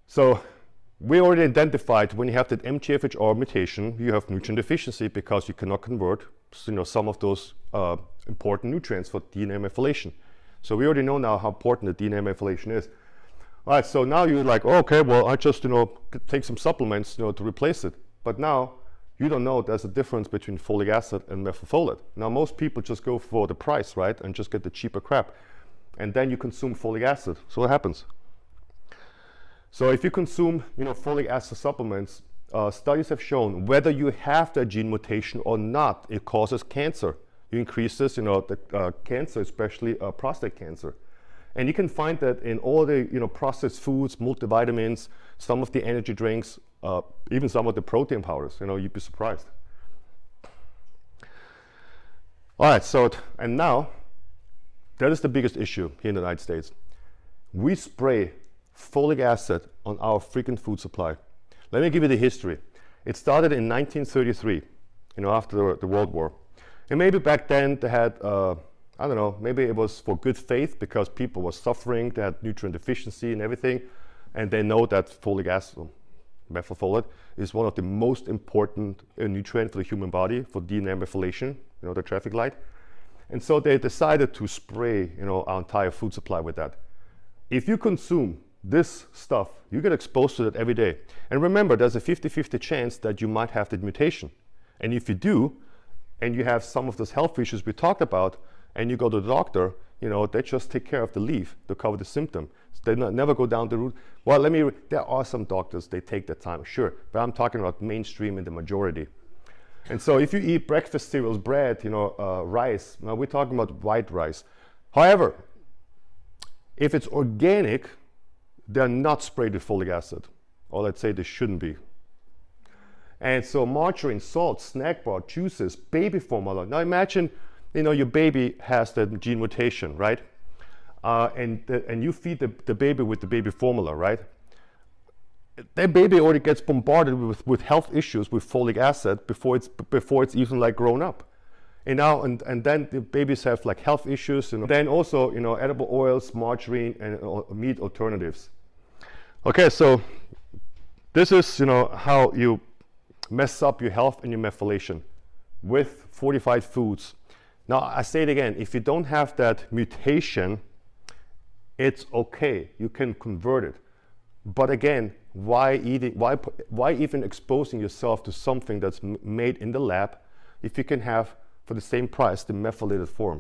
So we already identified when you have that MTHFR mutation, you have nutrient deficiency because you cannot convert some of those important nutrients for DNA methylation. So we already know now how important the DNA methylation is. All right, so now you're like, oh, okay, well, I just take some supplements to replace it. But now you don't know there's a difference between folic acid and methylfolate. Now most people just go for the price, right, and just get the cheaper crap. And then you consume folic acid. So what happens? So if you consume folic acid supplements, studies have shown whether you have that gene mutation or not, it causes cancer. It increases the cancer, especially prostate cancer. And you can find that in all the processed foods, multivitamins, some of the energy drinks, even some of the protein powders. You'd be surprised. All right, so and now that is the biggest issue here in the United States. We spray folic acid on our freaking food supply. Let me give you the history. It started in 1933, after the World War. And maybe back then they had, I don't know, maybe it was for good faith because people were suffering, they had nutrient deficiency and everything, and they know that folic acid, methylfolate, is one of the most important nutrients for the human body for DNA methylation, the traffic light. And so they decided to spray, our entire food supply with that. If you consume this stuff, you get exposed to it every day. And remember, there's a 50-50 chance that you might have the mutation. And if you do, and you have some of those health issues we talked about, and you go to the doctor, they just take care of the leaf to cover the symptom. They never go down the root. Well, there are some doctors, they take the time, sure, but I'm talking about mainstream and the majority. And so if you eat breakfast cereals, bread, rice, now we're talking about white rice. However, if it's organic, they're not sprayed with folic acid, or let's say they shouldn't be. And so margarine, salt, snack bar, juices, baby formula. Now imagine, your baby has that gene mutation, right? And you feed the baby with the baby formula, right? That baby already gets bombarded with health issues with folic acid before it's even like grown up. And now and then the babies have like health issues, and then also edible oils, margarine, and meat alternatives. Okay, so this is how you mess up your health and your methylation with fortified foods. Now I say it again, if you don't have that mutation, it's okay, you can convert it. But again, why even exposing yourself to something that's made in the lab if you can have for the same price the methylated form?